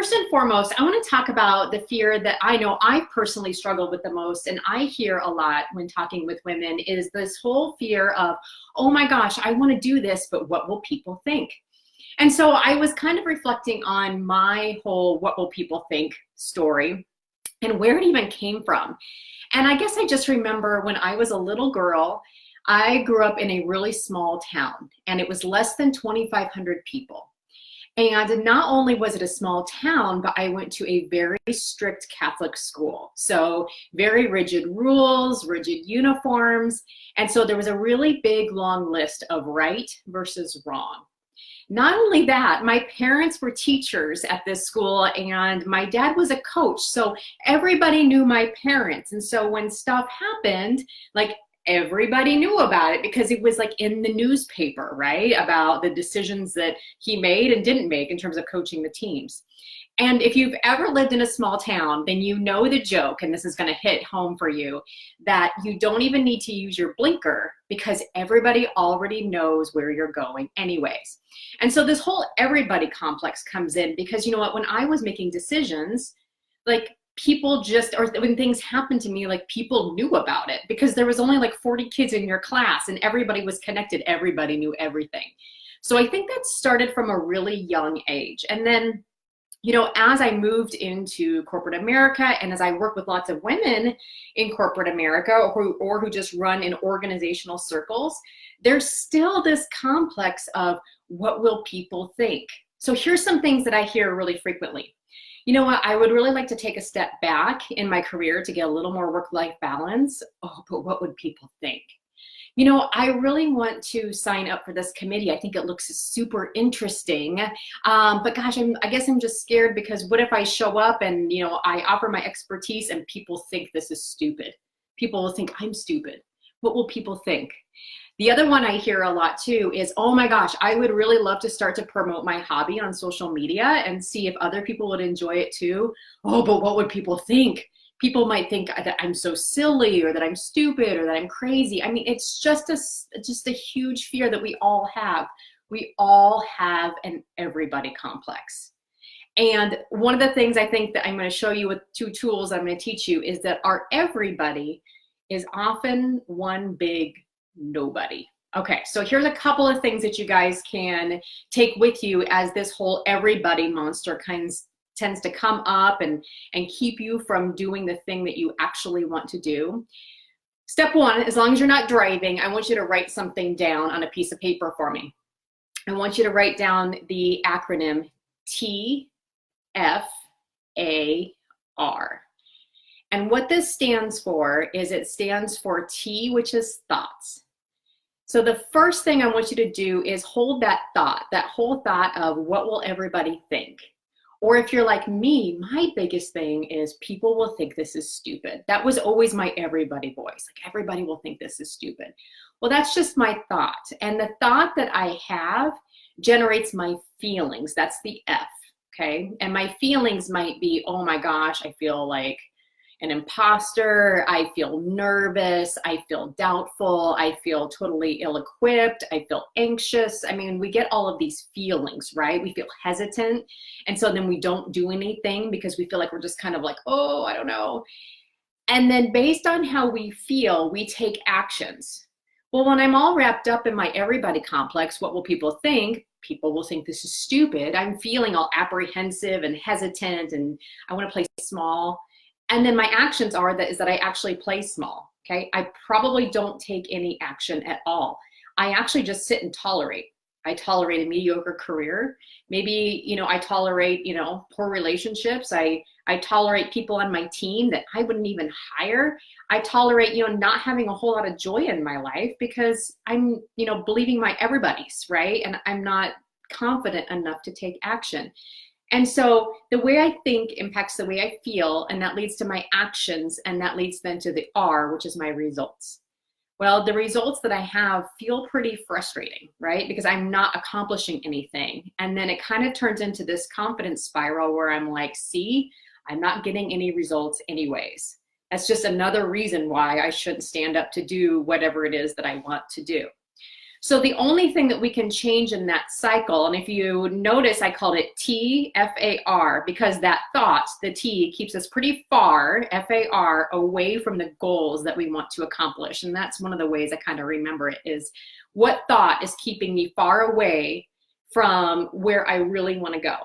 first and foremost, I want to talk about the fear that I know I personally struggle with the most, and I hear a lot when talking with women, is this whole fear of, oh my gosh, I want to do this, but what will people think? And so I was kind of reflecting on my whole what will people think story and where it even came from. And I guess I just remember when I was a little girl, I grew up in a really small town, and it was less than 2,500 people. And not only was it a small town, but I went to a very strict Catholic school. So very rigid rules, rigid uniforms. And so there was a really big, long list of right versus wrong. Not only that, my parents were teachers at this school, and my dad was a coach. So everybody knew my parents. And so when stuff happened, like, everybody knew about it because it was like in the newspaper, right? About the decisions that he made and didn't make in terms of coaching the teams. And if you've ever lived in a small town, then you know the joke, and this is going to hit home for you, that you don't even need to use your blinker because everybody already knows where you're going anyways. And so this whole everybody complex comes in because, you know what, when I was making decisions, like, people just, or when things happened to me, like, people knew about it because there was only like 40 kids in your class and everybody was connected. Everybody knew everything. So I think that started from a really young age. And then, you know, as I moved into corporate America and as I work with lots of women in corporate America or who just run in organizational circles, there's still this complex of what will people think? So here's some things that I hear really frequently. You know what, I would really like to take a step back in my career to get a little more work-life balance. Oh, but what would people think? You know, I really want to sign up for this committee. I think it looks super interesting. But gosh, I guess I'm just scared because what if I show up and, you know, I offer my expertise and people think this is stupid? People will think I'm stupid. What will people think? The other one I hear a lot too is, oh my gosh, I would really love to start to promote my hobby on social media and see if other people would enjoy it too. Oh, but what would people think? People might think that I'm so silly or that I'm stupid or that I'm crazy. I mean, it's just a huge fear that we all have. We all have an everybody complex. And one of the things I think that I'm going to show you with 2 tools I'm going to teach you is that our everybody is often one big nobody. Okay, so here's a couple of things that you guys can take with you as this whole everybody monster tends to come up and keep you from doing the thing that you actually want to do. Step 1, as long as you're not driving, I want you to write something down on a piece of paper for me. I want you to write down the acronym TFAR. And what this stands for is it stands for T, which is thoughts. So the first thing I want you to do is hold that thought, that whole thought of what will everybody think? Or if you're like me, my biggest thing is people will think this is stupid. That was always my everybody voice. Like, everybody will think this is stupid. Well, that's just my thought. And the thought that I have generates my feelings. That's the F, okay? And my feelings might be, oh my gosh, I feel like an imposter, I feel nervous, I feel doubtful, I feel totally ill-equipped, I feel anxious. I mean, we get all of these feelings, right? We feel hesitant, and so then we don't do anything because we feel like we're just kind of like, oh, I don't know. And then based on how we feel, we take actions. Well, when I'm all wrapped up in my everybody complex, what will people think? People will think this is stupid. I'm feeling all apprehensive and hesitant, and I want to play small. And then my actions is that I actually play small, okay? I probably don't take any action at all. I actually just sit and tolerate. I tolerate a mediocre career. Maybe, you know, I tolerate, you know, poor relationships. I tolerate people on my team that I wouldn't even hire. I tolerate, you know, not having a whole lot of joy in my life because I'm, you know, believing my everybody's, right? And I'm not confident enough to take action. And so the way I think impacts the way I feel, and that leads to my actions, and that leads then to the R, which is my results. Well, the results that I have feel pretty frustrating, right? Because I'm not accomplishing anything. And then it kind of turns into this confidence spiral where I'm like, see, I'm not getting any results anyways. That's just another reason why I shouldn't stand up to do whatever it is that I want to do. So the only thing that we can change in that cycle, and if you notice, I called it TFAR, because that thought, the T, keeps us pretty far, FAR, away from the goals that we want to accomplish. And that's one of the ways I kind of remember it, is what thought is keeping me far away from where I really want to go.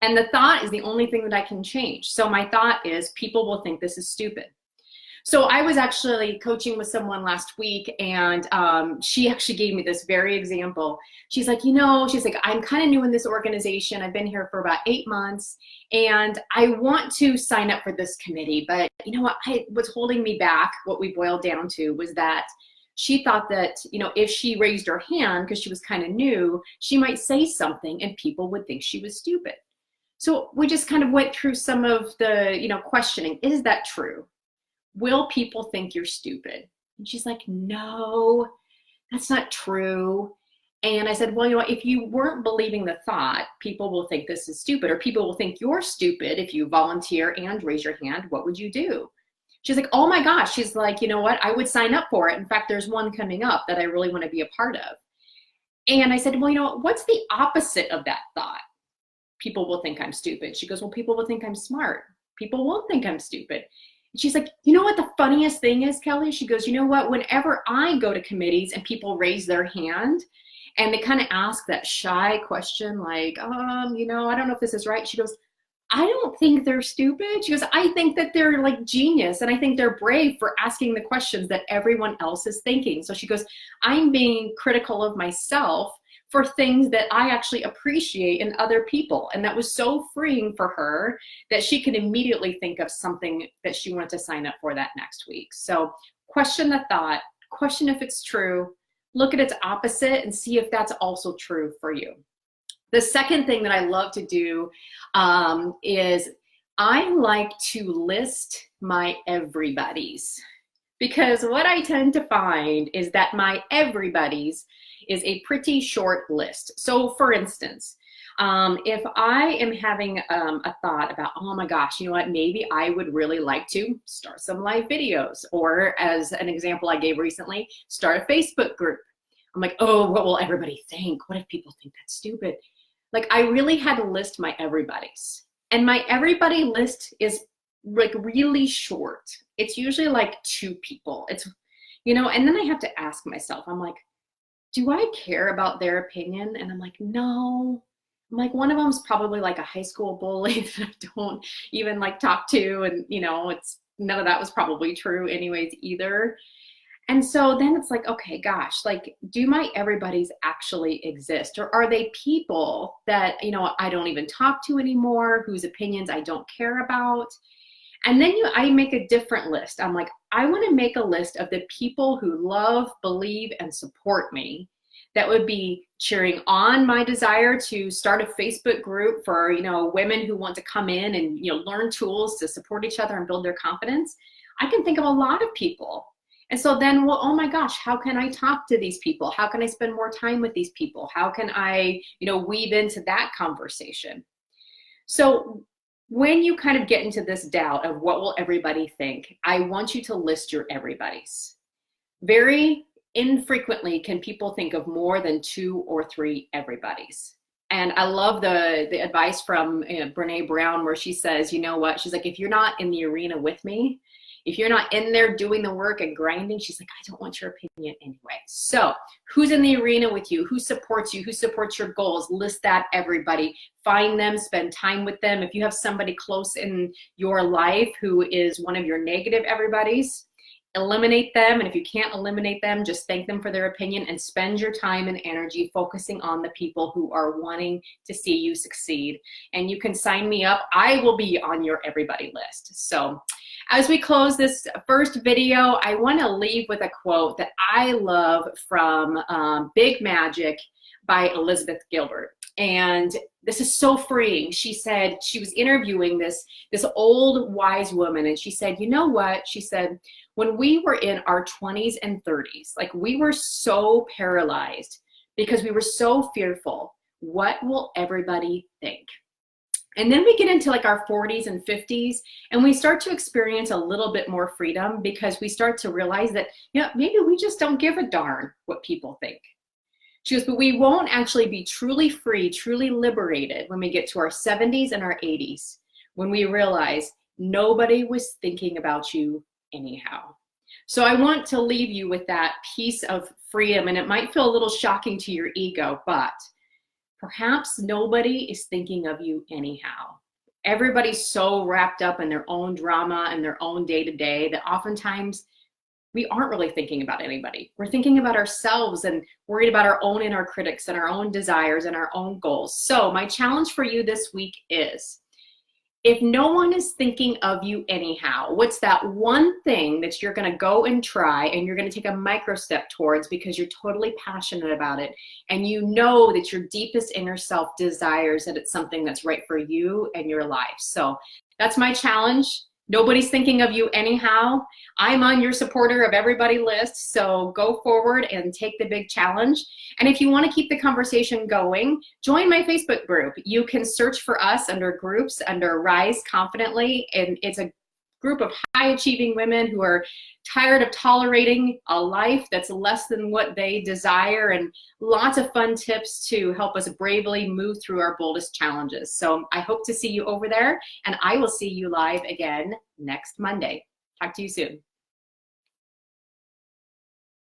And the thought is the only thing that I can change. So my thought is, people will think this is stupid. So I was actually coaching with someone last week, and she actually gave me this very example. She's like, she's like, I'm kind of new in this organization. I've been here for about 8 months, and I want to sign up for this committee. But you know what? What's holding me back, what we boiled down to, was that she thought that, if she raised her hand, because she was kind of new, she might say something and people would think she was stupid. So we just kind of went through some of the, questioning. Is that true? Will people think you're stupid? And she's like, no, that's not true. And I said, well, if you weren't believing the thought, people will think this is stupid, or people will think you're stupid if you volunteer and raise your hand. What would you do? She's like, oh my gosh. She's like, you know what? I would sign up for it. In fact, there's one coming up that I really want to be a part of. And I said, well, what's the opposite of that thought? People will think I'm stupid. She goes, well, people will think I'm smart. People won't think I'm stupid. And she's like, you know what the funniest thing is, Kelly? She goes, you know what? Whenever I go to committees and people raise their hand and they kind of ask that shy question, like, I don't know if this is right. She goes, I don't think they're stupid. She goes, I think that they're like genius. And I think they're brave for asking the questions that everyone else is thinking. So she goes, I'm being critical of myself for things that I actually appreciate in other people. And that was so freeing for her that she could immediately think of something that she wanted to sign up for that next week. So question the thought, question if it's true, look at its opposite and see if that's also true for you. The second thing that I love to do is I like to list my everybody's, because what I tend to find is that my everybody's is a pretty short list. So for instance, if I am having a thought about, oh my gosh, you know what, maybe I would really like to start some live videos, or as an example I gave recently, start a Facebook group. I'm like, oh, what will everybody think? What if people think that's stupid? Like, I really had to list my everybody's. And my everybody list is like really short. It's usually like 2 people. It's, and then I have to ask myself, I'm like, do I care about their opinion? And I'm like, no. I'm like, one of them's probably like a high school bully that I don't even like talk to. And, it's none of that was probably true anyways either. And so then it's like, okay, gosh, like, do my everybody's actually exist? Or are they people that, I don't even talk to anymore, whose opinions I don't care about? And then I make a different list. I'm like, I want to make a list of the people who love, believe, and support me, that would be cheering on my desire to start a Facebook group for, women who want to come in and, learn tools to support each other and build their confidence. I can think of a lot of people. And so then, well, oh my gosh, how can I talk to these people? How can I spend more time with these people? How can I, weave into that conversation? So when you kind of get into this doubt of what will everybody think, I want you to list your everybody's. Very infrequently can people think of more than 2 or 3 everybody's. And I love the advice from Brene Brown, where she says, you know what, she's like, if you're not in the arena with me, if you're not in there doing the work and grinding, she's like, I don't want your opinion anyway. So who's in the arena with you? Who supports you? Who supports your goals? List that everybody. Find them, spend time with them. If you have somebody close in your life who is one of your negative everybody's, eliminate them. And if you can't eliminate them, just thank them for their opinion and spend your time and energy focusing on the people who are wanting to see you succeed. And you can sign me up. I will be on your everybody list. So as we close this first video, I want to leave with a quote that I love from Big Magic by Elizabeth Gilbert. And this is so freeing. She said, she was interviewing this old wise woman, and she said, you know what? She said, when we were in our 20s and 30s, like, we were so paralyzed because we were so fearful. What will everybody think? And then we get into like our 40s and 50s, and we start to experience a little bit more freedom because we start to realize that, you know, maybe we just don't give a darn what people think. She goes, but we won't actually be truly free, truly liberated when we get to our 70s and our 80s, when we realize nobody was thinking about you anyhow. So I want to leave you with that piece of freedom, and it might feel a little shocking to your ego, but perhaps nobody is thinking of you anyhow. Everybody's so wrapped up in their own drama and their own day-to-day that oftentimes we aren't really thinking about anybody. We're thinking about ourselves and worried about our own inner critics and our own desires and our own goals. So my challenge for you this week is, if no one is thinking of you anyhow, what's that one thing that you're going to go and try and you're going to take a micro step towards because you're totally passionate about it and you know that your deepest inner self desires that it's something that's right for you and your life? So that's my challenge. Nobody's thinking of you anyhow. I'm on your supporter of everybody list, so go forward and take the big challenge. And if you want to keep the conversation going, join my Facebook group. You can search for us under groups under Rise Confidently, and it's a group of high achieving women who are tired of tolerating a life that's less than what they desire, and lots of fun tips to help us bravely move through our boldest challenges. So I hope to see you over there, and I will see you live again next Monday. Talk to you soon.